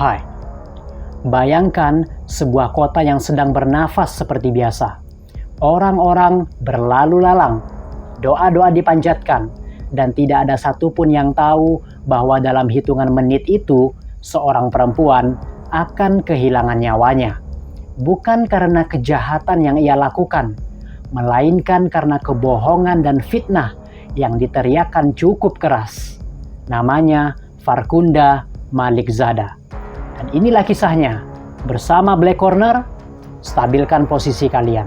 Shanghai. Bayangkan sebuah kota yang sedang bernafas seperti biasa. Orang-orang berlalu lalang, doa-doa dipanjatkan, dan tidak ada satupun yang tahu bahwa dalam hitungan menit itu seorang perempuan akan kehilangan nyawanya. Bukan karena kejahatan yang ia lakukan, melainkan karena kebohongan dan fitnah yang diteriakkan cukup keras. Namanya Farkhunda Malikzada. Dan inilah kisahnya. Bersama Black Corner, stabilkan posisi kalian.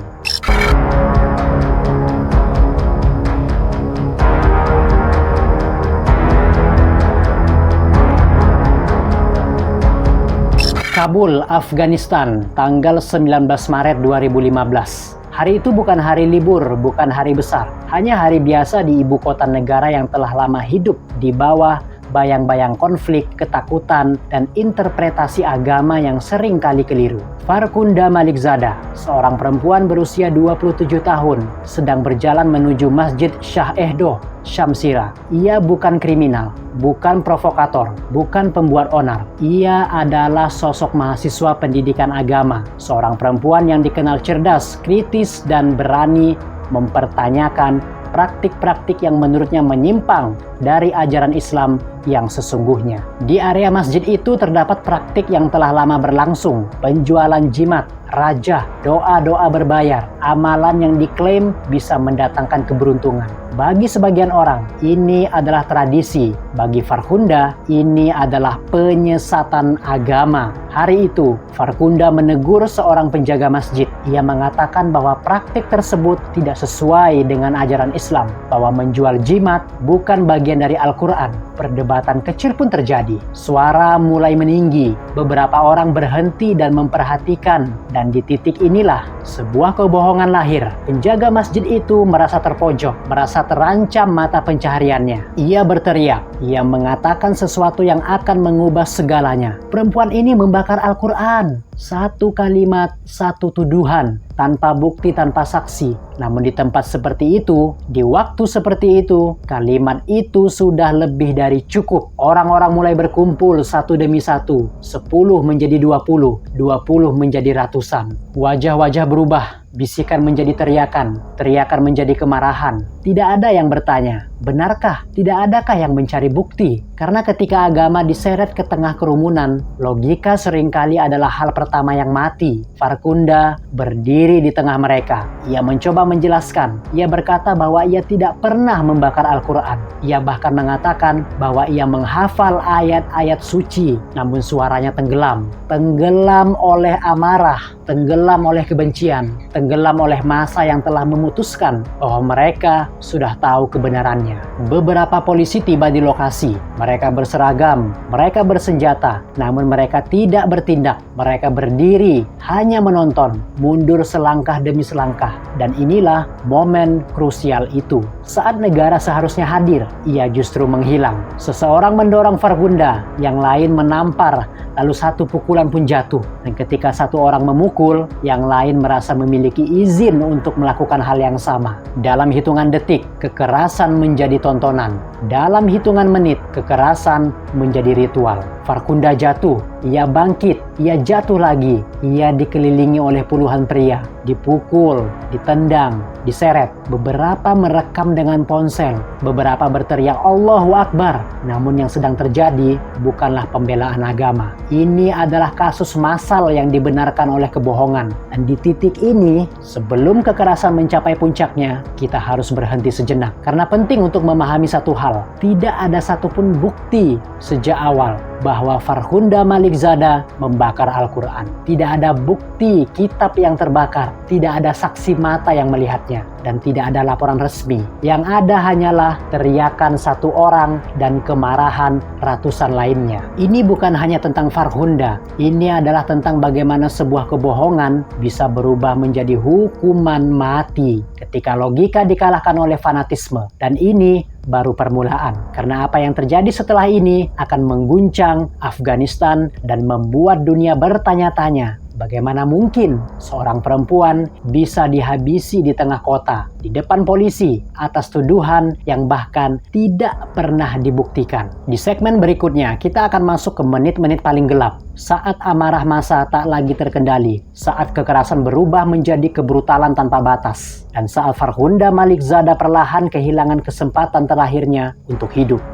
Kabul, Afghanistan, tanggal 19 Maret 2015. Hari itu bukan hari libur, bukan hari besar. Hanya hari biasa di ibu kota negara yang telah lama hidup di bawah bayang-bayang konflik, ketakutan, dan interpretasi agama yang sering kali keliru. Farkhunda Malikzada, seorang perempuan berusia 27 tahun, sedang berjalan menuju Masjid Shah-e-Doh, Shamsira. Ia bukan kriminal, bukan provokator, bukan pembuat onar. Ia adalah sosok mahasiswa pendidikan agama, seorang perempuan yang dikenal cerdas, kritis, dan berani mempertanyakan praktik-praktik yang menurutnya menyimpang dari ajaran Islam yang sesungguhnya. Di area masjid itu terdapat praktik yang telah lama berlangsung, penjualan jimat, rajah, doa-doa berbayar, amalan yang diklaim bisa mendatangkan keberuntungan. Bagi sebagian orang, ini adalah tradisi. Bagi Farkhunda, ini adalah penyesatan agama. Hari itu, Farkhunda menegur seorang penjaga masjid. Ia mengatakan bahwa praktik tersebut tidak sesuai dengan ajaran Islam, bahwa menjual jimat bukan bagian dari Al-Quran. Perdebatan kecil pun terjadi. Suara mulai meninggi. Beberapa orang berhenti dan memperhatikan. Dan di titik inilah sebuah kebohongan lahir. Penjaga masjid itu merasa terpojok, merasa terancam mata pencahariannya. Ia berteriak. Ia mengatakan sesuatu yang akan mengubah segalanya. Perempuan ini membakar Al-Quran. Satu kalimat, satu tuduhan, tanpa bukti, tanpa saksi. Namun di tempat seperti itu, di waktu seperti itu, kalimat itu sudah lebih dari cukup. Orang-orang mulai berkumpul satu demi satu. 10 menjadi 20, 20 menjadi ratusan. Wajah-wajah berubah. Bisikan menjadi teriakan, teriakan menjadi kemarahan. Tidak ada yang bertanya, benarkah? Tidak adakah yang mencari bukti? Karena ketika agama diseret ke tengah kerumunan, logika seringkali adalah hal pertama yang mati. Farkhunda berdiri di tengah mereka. Ia mencoba menjelaskan. Ia berkata bahwa ia tidak pernah membakar Al-Quran. Ia bahkan mengatakan bahwa ia menghafal ayat-ayat suci, namun suaranya tenggelam. Tenggelam oleh amarah, tenggelam oleh kebencian, tenggelam oleh massa yang telah memutuskan bahwa mereka sudah tahu kebenarannya. Beberapa polisi tiba di lokasi. Mereka berseragam, mereka bersenjata, namun mereka tidak bertindak. Mereka berdiri, hanya menonton, mundur selangkah demi selangkah. Dan inilah momen krusial itu. Saat negara seharusnya hadir, ia justru menghilang. Seseorang mendorong Farkhunda, yang lain menampar, lalu satu pukulan pun jatuh. Dan ketika satu orang memukul, yang lain merasa memiliki izin untuk melakukan hal yang sama. Dalam hitungan detik, kekerasan menjadi tontonan. Dalam hitungan menit, kekerasan menjadi ritual. Farkhunda jatuh, ia bangkit, ia jatuh lagi. Ia dikelilingi oleh puluhan pria, dipukul, ditendang, diseret. Beberapa merekam dengan ponsel, beberapa berteriak Allahu Akbar. Namun yang sedang terjadi bukanlah pembelaan agama. Ini adalah kasus massal yang dibenarkan oleh kebohongan. Dan di titik ini, sebelum kekerasan mencapai puncaknya, kita harus berhenti sejenak. Karena penting untuk memahami satu hal, tidak ada satupun bukti sejak awal bahwa Farkhunda Malikzada membakar Al-Quran. Tidak ada bukti kitab yang terbakar, tidak ada saksi mata yang melihatnya, dan tidak ada laporan resmi. Yang ada hanyalah teriakan satu orang dan kemarahan ratusan lainnya. Ini bukan hanya tentang Farkhunda, ini adalah tentang bagaimana sebuah kebohongan bisa berubah menjadi hukuman mati ketika logika dikalahkan oleh fanatisme. Dan ini baru permulaan, karena apa yang terjadi setelah ini akan mengguncang Afghanistan dan membuat dunia bertanya-tanya, Bagaimana mungkin seorang perempuan bisa dihabisi di tengah kota, di depan polisi, atas tuduhan yang bahkan tidak pernah dibuktikan. Di segmen berikutnya, kita akan masuk ke menit-menit paling gelap. Saat amarah massa tak lagi terkendali, saat kekerasan berubah menjadi kebrutalan tanpa batas, dan saat Farhunda Maliksada perlahan kehilangan kesempatan terakhirnya untuk hidup.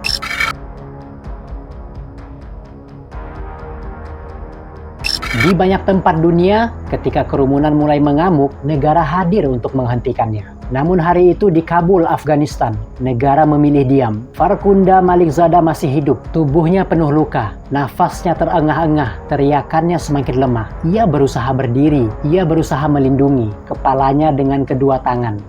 Di banyak tempat dunia, ketika kerumunan mulai mengamuk, negara hadir untuk menghentikannya. Namun hari itu di Kabul, Afghanistan, negara memilih diam. Farhunda Maliksada masih hidup, tubuhnya penuh luka, nafasnya terengah-engah, teriakannya semakin lemah. Ia berusaha berdiri, ia berusaha melindungi kepalanya dengan kedua tangan.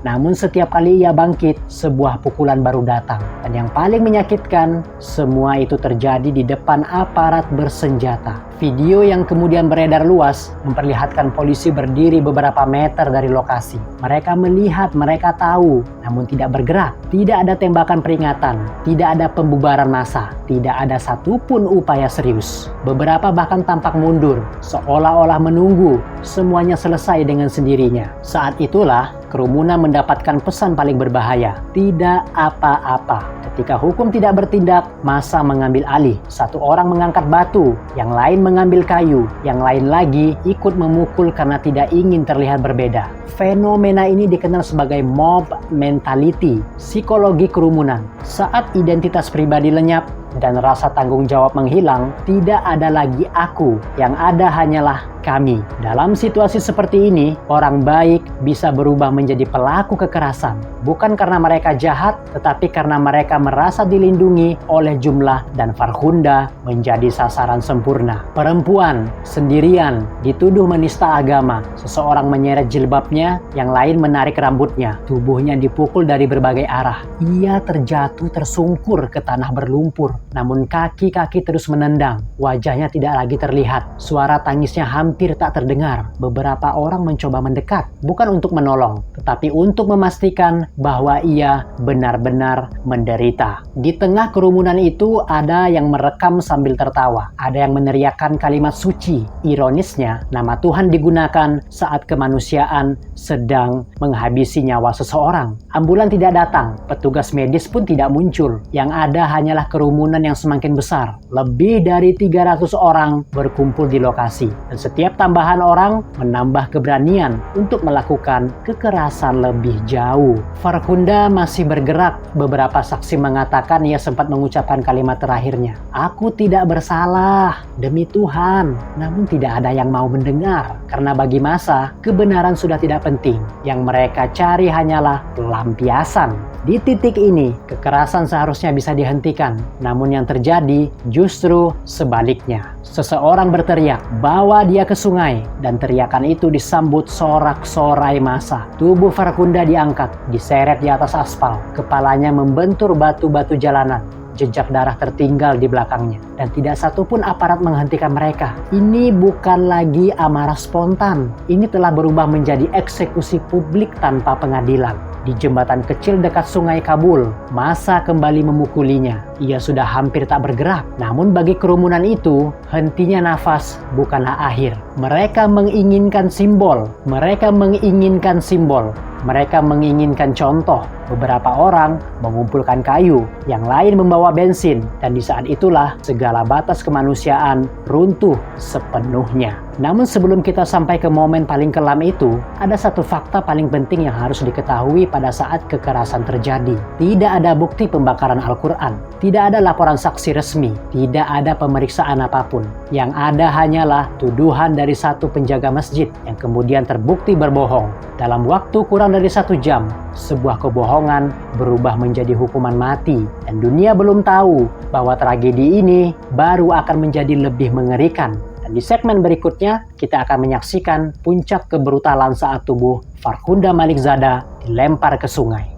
Namun setiap kali ia bangkit, sebuah pukulan baru datang. Dan yang paling menyakitkan, semua itu terjadi di depan aparat bersenjata. Video yang kemudian beredar luas memperlihatkan polisi berdiri beberapa meter dari lokasi. Mereka melihat, mereka tahu, namun tidak bergerak. Tidak ada tembakan peringatan, tidak ada pembubaran massa, tidak ada satupun upaya serius. Beberapa bahkan tampak mundur, seolah-olah menunggu semuanya selesai dengan sendirinya. Saat itulah kerumunan mendapatkan pesan paling berbahaya, tidak apa-apa. Ketika hukum tidak bertindak, massa mengambil alih. Satu orang mengangkat batu, yang lain mengambil kayu, yang lain lagi ikut memukul karena tidak ingin terlihat berbeda. Fenomena ini dikenal sebagai mob mentality, psikologi kerumunan. Saat identitas pribadi lenyap dan rasa tanggung jawab menghilang, tidak ada lagi aku, yang ada hanyalah kami. Dalam situasi seperti ini, orang baik bisa berubah menjadi pelaku kekerasan. Bukan karena mereka jahat, tetapi karena mereka merasa dilindungi oleh jumlah, dan Farhunda menjadi sasaran sempurna. Perempuan, sendirian, dituduh menista agama. Seseorang menyeret jilbabnya, yang lain menarik rambutnya. Tubuhnya dipukul dari berbagai arah. Ia terjatuh tersungkur ke tanah berlumpur. Namun kaki-kaki terus menendang. Wajahnya tidak lagi terlihat. Suara tangisnya hampir tak terdengar. Beberapa orang mencoba mendekat, bukan untuk menolong, tetapi untuk memastikan bahwa ia benar-benar menderita. Di tengah kerumunan itu ada yang merekam sambil tertawa. Ada yang meneriakkan kalimat suci. Ironisnya, nama Tuhan digunakan saat kemanusiaan sedang menghabisi nyawa seseorang. Ambulan tidak datang, petugas medis pun tidak muncul. Yang ada hanyalah kerumunan yang semakin besar. Lebih dari 300 orang berkumpul di lokasi. Dan setiap tambahan orang menambah keberanian untuk melakukan kekerasan lebih jauh. Farhunda masih bergerak. Beberapa saksi mengatakan ia sempat mengucapkan kalimat terakhirnya. Aku tidak bersalah, demi Tuhan. Namun tidak ada yang mau mendengar. Karena bagi massa, kebenaran sudah tidak penting. Yang mereka cari hanyalah pelampiasan. Di titik ini, kekerasan seharusnya bisa dihentikan. Namun yang terjadi justru sebaliknya. Seseorang berteriak, bawa dia ke sungai. Dan teriakan itu disambut sorak-sorai massa. Tubuh Farhunda diangkat, diseret di atas aspal. Kepalanya membentur batu-batu jalanan. Jejak darah tertinggal di belakangnya. Dan tidak satupun aparat menghentikan mereka. Ini bukan lagi amarah spontan. Ini telah berubah menjadi eksekusi publik tanpa pengadilan. Di jembatan kecil dekat sungai Kabul, massa kembali memukulinya. Ia sudah hampir tak bergerak. Namun bagi kerumunan itu, hentinya nafas bukanlah akhir. Mereka menginginkan simbol. Mereka menginginkan simbol. Mereka menginginkan contoh. Beberapa orang mengumpulkan kayu, yang lain membawa bensin, dan di saat itulah segala batas kemanusiaan runtuh sepenuhnya. Namun sebelum kita sampai ke momen paling kelam itu, ada satu fakta paling penting yang harus diketahui pada saat kekerasan terjadi. Tidak ada bukti pembakaran Al-Quran, tidak ada laporan saksi resmi, tidak ada pemeriksaan apapun. Yang ada hanyalah tuduhan dari satu penjaga masjid yang kemudian terbukti berbohong. Dalam waktu kurang dari 1 jam, sebuah kebohongan berubah menjadi hukuman mati. Dan dunia belum tahu bahwa tragedi ini baru akan menjadi lebih mengerikan. Dan di segmen berikutnya, kita akan menyaksikan puncak kebrutalan saat tubuh Farhunda Maliksada dilempar ke sungai.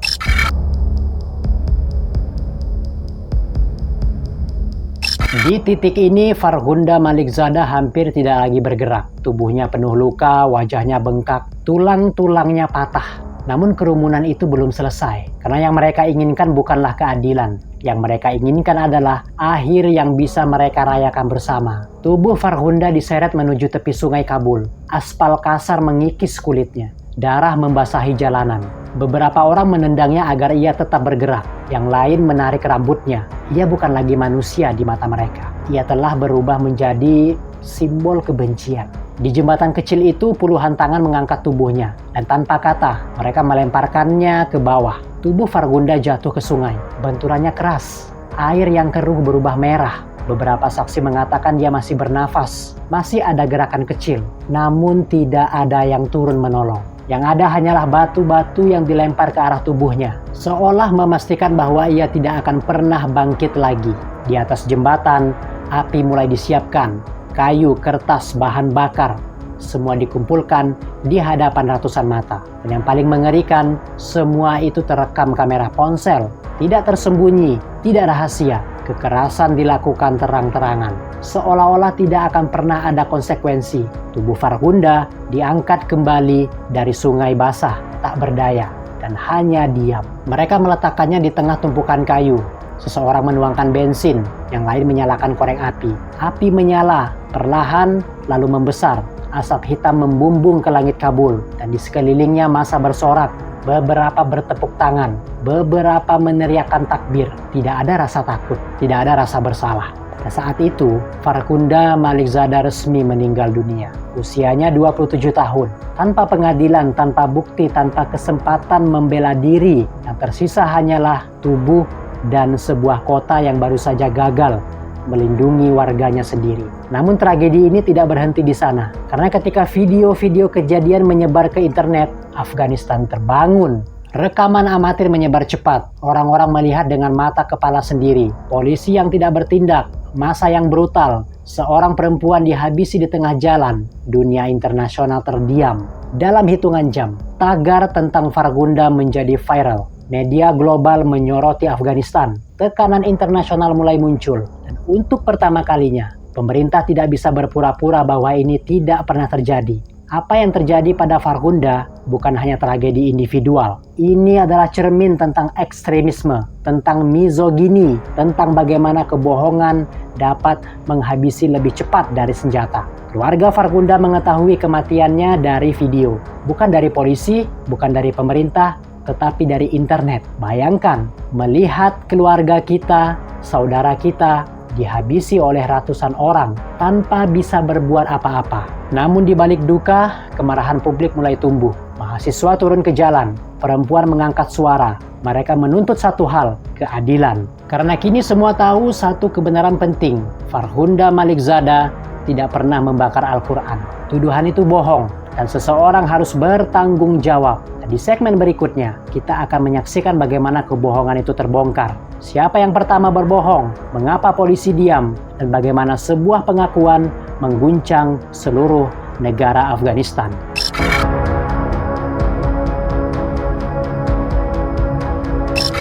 Di titik ini, Farhunda Maliksada hampir tidak lagi bergerak. Tubuhnya penuh luka, wajahnya bengkak, tulang-tulangnya patah. Namun kerumunan itu belum selesai, karena yang mereka inginkan bukanlah keadilan. Yang mereka inginkan adalah akhir yang bisa mereka rayakan bersama. Tubuh Farhunda diseret menuju tepi sungai Kabul. Aspal kasar mengikis kulitnya. Darah membasahi jalanan. Beberapa orang menendangnya agar ia tetap bergerak. Yang lain menarik rambutnya. Ia bukan lagi manusia di mata mereka. Ia telah berubah menjadi simbol kebencian. Di jembatan kecil itu puluhan tangan mengangkat tubuhnya. Dan tanpa kata mereka melemparkannya ke bawah. Tubuh Farhunda jatuh ke sungai. Benturannya keras. Air yang keruh berubah merah. Beberapa saksi mengatakan dia masih bernafas. Masih ada gerakan kecil. Namun tidak ada yang turun menolong. Yang ada hanyalah batu-batu yang dilempar ke arah tubuhnya. Seolah memastikan bahwa ia tidak akan pernah bangkit lagi. Di atas jembatan, api mulai disiapkan. Kayu, kertas, bahan bakar. Semua dikumpulkan di hadapan ratusan mata. Dan yang paling mengerikan, semua itu terekam kamera ponsel. Tidak tersembunyi, tidak rahasia. Kekerasan dilakukan terang-terangan. Seolah-olah tidak akan pernah ada konsekuensi. Tubuh Farhunda diangkat kembali dari sungai basah, tak berdaya, dan hanya diam. Mereka meletakkannya di tengah tumpukan kayu. Seseorang menuangkan bensin, yang lain menyalakan korek api. Api menyala, perlahan, lalu membesar. Asap hitam membumbung ke langit Kabul, dan di sekelilingnya massa bersorak. Beberapa bertepuk tangan, beberapa meneriakkan takbir. Tidak ada rasa takut, tidak ada rasa bersalah. Dan saat itu, Farhunda Malickzada resmi meninggal dunia. Usianya 27 tahun. Tanpa pengadilan, tanpa bukti, tanpa kesempatan membela diri. Yang tersisa hanyalah tubuh dan sebuah kota yang baru saja gagal melindungi warganya sendiri. Namun tragedi ini tidak berhenti di sana. Karena ketika video-video kejadian menyebar ke internet, Afghanistan terbangun. Rekaman amatir menyebar cepat. Orang-orang melihat dengan mata kepala sendiri. Polisi yang tidak bertindak, massa yang brutal. Seorang perempuan dihabisi di tengah jalan. Dunia internasional terdiam. Dalam hitungan jam, tagar tentang Farhunda menjadi viral. Media global menyoroti Afghanistan. Tekanan internasional mulai muncul. Dan untuk pertama kalinya, pemerintah tidak bisa berpura-pura bahwa ini tidak pernah terjadi. Apa yang terjadi pada Farhunda bukan hanya tragedi individual. Ini adalah cermin tentang ekstremisme, tentang misogini, tentang bagaimana kebohongan dapat menghabisi lebih cepat dari senjata. Keluarga Farhunda mengetahui kematiannya dari video. Bukan dari polisi, bukan dari pemerintah, tetapi dari internet. Bayangkan, melihat keluarga kita, saudara kita, dihabisi oleh ratusan orang tanpa bisa berbuat apa-apa. Namun di balik duka, kemarahan publik mulai tumbuh. Mahasiswa turun ke jalan, perempuan mengangkat suara. Mereka menuntut satu hal, keadilan. Karena kini semua tahu satu kebenaran penting. Farhunda Malickzada tidak pernah membakar Al-Quran. Tuduhan itu bohong, dan seseorang harus bertanggung jawab. Dan di segmen berikutnya, kita akan menyaksikan bagaimana kebohongan itu terbongkar. Siapa yang pertama berbohong, mengapa polisi diam, dan bagaimana sebuah pengakuan mengguncang seluruh negara Afghanistan.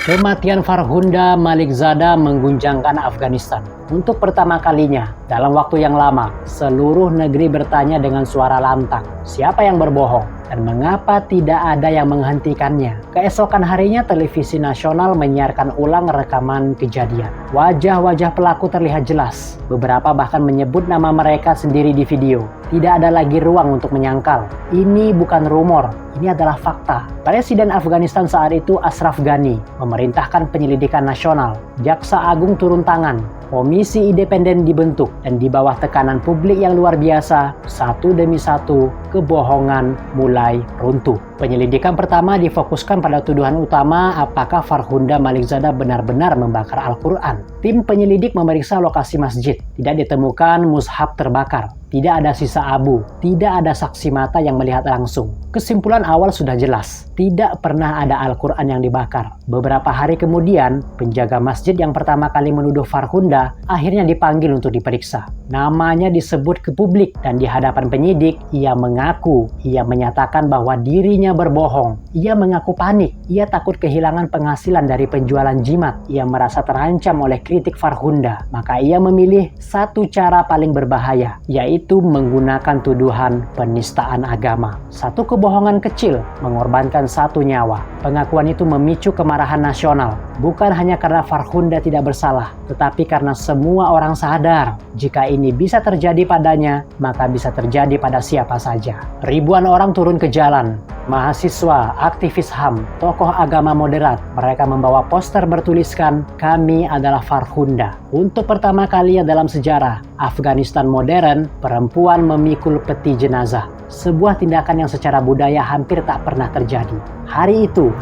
Kematian Farhunda Malickzada mengguncangkan Afghanistan. Untuk pertama kalinya dalam waktu yang lama, seluruh negeri bertanya dengan suara lantang, siapa yang berbohong dan mengapa tidak ada yang menghentikannya. Keesokan harinya televisi nasional menyiarkan ulang rekaman kejadian. Wajah-wajah pelaku terlihat jelas. Beberapa bahkan menyebut nama mereka sendiri di video. Tidak ada lagi ruang untuk menyangkal. Ini bukan rumor, ini adalah fakta. Presiden Afghanistan saat itu Ashraf Ghani memerintahkan penyelidikan nasional. Jaksa Agung turun tangan. Komisi independen dibentuk dan di bawah tekanan publik yang luar biasa, satu demi satu kebohongan mulai runtuh. Penyelidikan pertama difokuskan pada tuduhan utama apakah Farhunda Malickzada benar-benar membakar Al-Quran. Tim penyelidik memeriksa lokasi masjid. Tidak ditemukan mushaf terbakar. Tidak ada sisa abu. Tidak ada saksi mata yang melihat langsung. Kesimpulan awal sudah jelas. Tidak pernah ada Al-Quran yang dibakar. Beberapa hari kemudian, penjaga masjid yang pertama kali menuduh Farhunda akhirnya dipanggil untuk diperiksa. Namanya disebut ke publik dan di hadapan penyidik, ia mengaku, ia menyatakan bahwa dirinya Ibunya berbohong. Ia mengaku panik. Ia takut kehilangan penghasilan dari penjualan jimat. Ia merasa terancam oleh kritik Farhunda. Maka ia memilih satu cara paling berbahaya, yaitu menggunakan tuduhan penistaan agama. Satu kebohongan kecil mengorbankan satu nyawa. Pengakuan itu memicu kemarahan nasional. Bukan hanya karena Farhunda tidak bersalah, tetapi karena semua orang sadar jika ini bisa terjadi padanya, maka bisa terjadi pada siapa saja. Ribuan orang turun ke jalan. Mahasiswa, aktivis HAM, tokoh agama moderat. Mereka membawa poster bertuliskan, "Kami adalah Farhunda." Untuk pertama kalinya dalam sejarah Afghanistan modern, perempuan memikul peti jenazah. Sebuah tindakan yang secara budaya hampir tak pernah terjadi. Hari itu,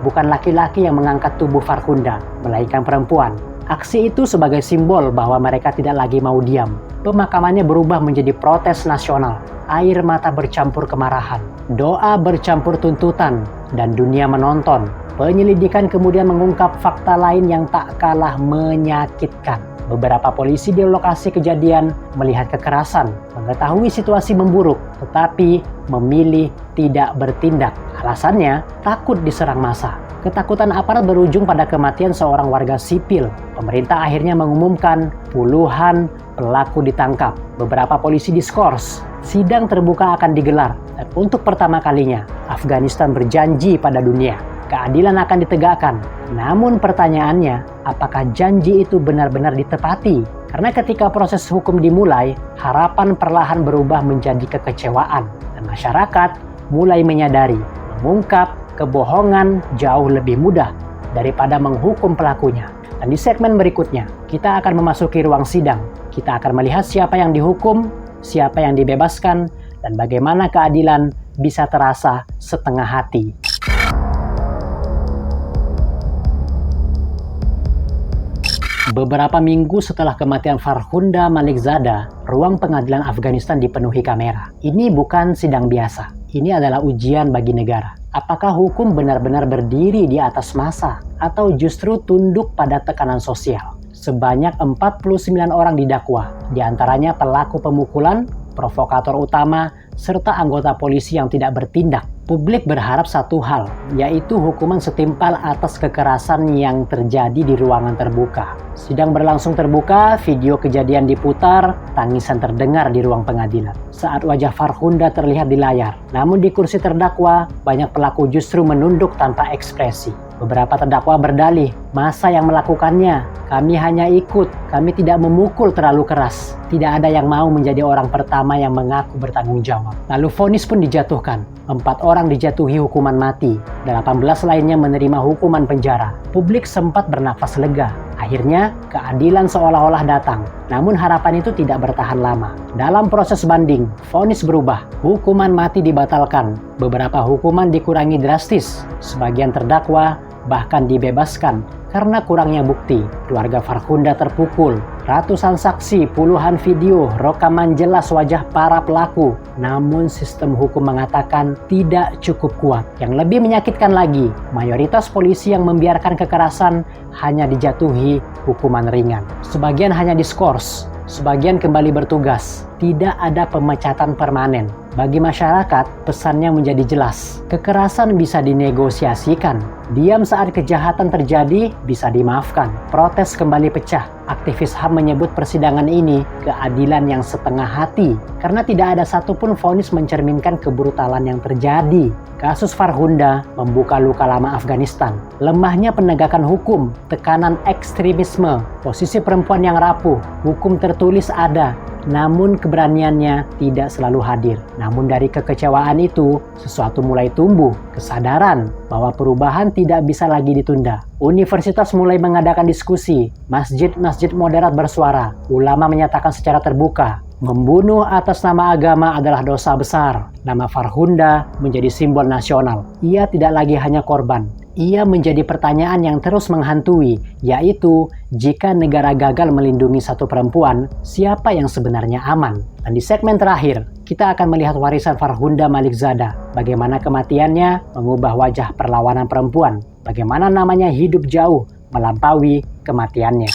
bukan laki-laki yang mengangkat tubuh Farhunda, melainkan perempuan. Aksi itu sebagai simbol bahwa mereka tidak lagi mau diam. Pemakamannya berubah menjadi protes nasional. Air mata bercampur kemarahan, doa bercampur tuntutan, dan dunia menonton. Penyelidikan kemudian mengungkap fakta lain yang tak kalah menyakitkan. Beberapa polisi di lokasi kejadian melihat kekerasan, mengetahui situasi memburuk, tetapi memilih tidak bertindak. Alasannya, takut diserang massa. Ketakutan aparat berujung pada kematian seorang warga sipil. Pemerintah akhirnya mengumumkan puluhan pelaku ditangkap. Beberapa polisi diskors. Sidang terbuka akan digelar. Dan untuk pertama kalinya, Afghanistan berjanji pada dunia. Keadilan akan ditegakkan. Namun pertanyaannya, apakah janji itu benar-benar ditepati? Karena ketika proses hukum dimulai, harapan perlahan berubah menjadi kekecewaan. Dan masyarakat mulai menyadari, mengungkap kebohongan jauh lebih mudah daripada menghukum pelakunya. Dan di segmen berikutnya, kita akan memasuki ruang sidang. Kita akan melihat siapa yang dihukum, siapa yang dibebaskan, dan bagaimana keadilan bisa terasa setengah hati. Beberapa minggu setelah kematian Farhunda Malickzada, ruang pengadilan Afghanistan dipenuhi kamera. Ini bukan sidang biasa. Ini adalah ujian bagi negara. Apakah hukum benar-benar berdiri di atas massa atau justru tunduk pada tekanan sosial? Sebanyak 49 orang didakwa, diantaranya pelaku pemukulan, provokator utama, serta anggota polisi yang tidak bertindak. Publik berharap satu hal, yaitu hukuman setimpal atas kekerasan yang terjadi di ruangan terbuka. Sidang berlangsung terbuka, video kejadian diputar, tangisan terdengar di ruang pengadilan. Saat wajah Farhunda terlihat di layar, namun di kursi terdakwa, banyak pelaku justru menunduk tanpa ekspresi. Beberapa terdakwa berdalih, masa yang melakukannya, kami hanya ikut, kami tidak memukul terlalu keras. Tidak ada yang mau menjadi orang pertama yang mengaku bertanggung jawab. Lalu vonis pun dijatuhkan. 4 orang dijatuhi hukuman mati, 18 lainnya menerima hukuman penjara. Publik sempat bernafas lega. Akhirnya, keadilan seolah-olah datang. Namun harapan itu tidak bertahan lama. Dalam proses banding, vonis berubah. Hukuman mati dibatalkan. Beberapa hukuman dikurangi drastis. Sebagian terdakwa bahkan dibebaskan karena kurangnya bukti. Keluarga Farhunda terpukul. Ratusan saksi, puluhan video, rekaman jelas wajah para pelaku. Namun sistem hukum mengatakan tidak cukup kuat. Yang lebih menyakitkan lagi, mayoritas polisi yang membiarkan kekerasan hanya dijatuhi hukuman ringan. Sebagian hanya diskors, sebagian kembali bertugas. Tidak ada pemecatan permanen. Bagi masyarakat, pesannya menjadi jelas. Kekerasan bisa dinegosiasikan. Diam saat kejahatan terjadi bisa dimaafkan. Protes kembali pecah. Aktivis HAM menyebut persidangan ini keadilan yang setengah hati. Karena tidak ada satupun vonis mencerminkan kebrutalan yang terjadi. Kasus Farhunda membuka luka lama Afghanistan. Lemahnya penegakan hukum, tekanan ekstremisme, posisi perempuan yang rapuh, hukum tertulis ada. Namun keberaniannya tidak selalu hadir. Namun dari kekecewaan itu, sesuatu mulai tumbuh. Kesadaran bahwa perubahan tidak bisa lagi ditunda. Universitas mulai mengadakan diskusi. Masjid-masjid moderat bersuara. Ulama menyatakan secara terbuka, membunuh atas nama agama adalah dosa besar. Nama Farhunda menjadi simbol nasional. Ia tidak lagi hanya korban. Ia menjadi pertanyaan yang terus menghantui, yaitu jika negara gagal melindungi satu perempuan, siapa yang sebenarnya aman? Dan di segmen terakhir, kita akan melihat warisan Farhunda Malickzada. Bagaimana kematiannya mengubah wajah perlawanan perempuan. Bagaimana namanya hidup jauh melampaui kematiannya.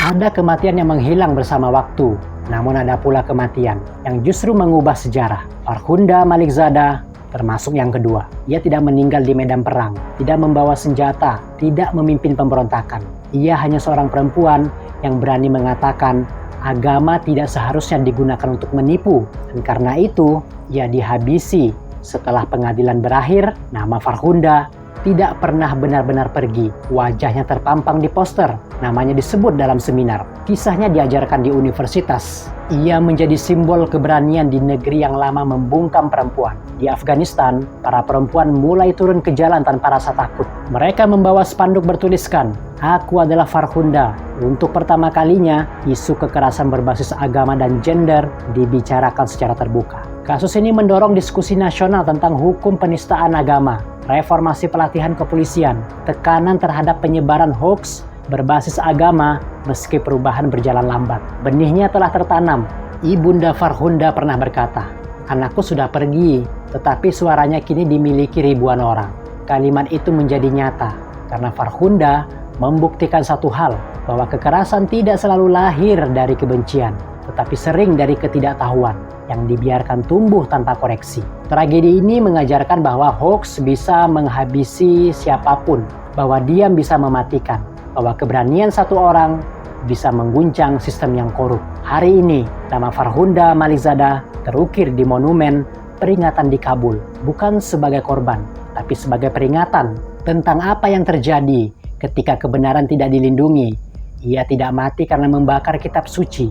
Ada kematian yang menghilang bersama waktu. Namun ada pula kematian yang justru mengubah sejarah. Farhunda Malikszada termasuk yang kedua. Ia tidak meninggal di medan perang, tidak membawa senjata, tidak memimpin pemberontakan. Ia hanya seorang perempuan yang berani mengatakan agama tidak seharusnya digunakan untuk menipu. Dan karena itu, ia dihabisi. Setelah pengadilan berakhir, nama Farhunda tidak pernah benar-benar pergi. Wajahnya terpampang di poster, namanya disebut dalam seminar. Kisahnya diajarkan di universitas. Ia menjadi simbol keberanian di negeri yang lama membungkam perempuan. Di Afghanistan, para perempuan mulai turun ke jalan tanpa rasa takut. Mereka membawa spanduk bertuliskan, "Aku adalah Farhunda." Untuk pertama kalinya, isu kekerasan berbasis agama dan gender dibicarakan secara terbuka. Kasus ini mendorong diskusi nasional tentang hukum penistaan agama, reformasi pelatihan kepolisian, tekanan terhadap penyebaran hoaks berbasis agama meski perubahan berjalan lambat. Benihnya telah tertanam. Ibunda Farhunda pernah berkata, "Anakku sudah pergi, tetapi suaranya kini dimiliki ribuan orang." Kalimat itu menjadi nyata karena Farhunda membuktikan satu hal, bahwa kekerasan tidak selalu lahir dari kebencian, tetapi sering dari ketidaktahuan yang dibiarkan tumbuh tanpa koreksi. Tragedi ini mengajarkan bahwa hoax bisa menghabisi siapapun, bahwa diam bisa mematikan, bahwa keberanian satu orang bisa mengguncang sistem yang korup. Hari ini, nama Farhunda Malikszada terukir di monumen peringatan di Kabul, bukan sebagai korban, tapi sebagai peringatan tentang apa yang terjadi ketika kebenaran tidak dilindungi. Ia tidak mati karena membakar kitab suci.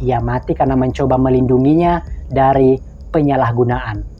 Ia mati karena mencoba melindunginya dari penyalahgunaan.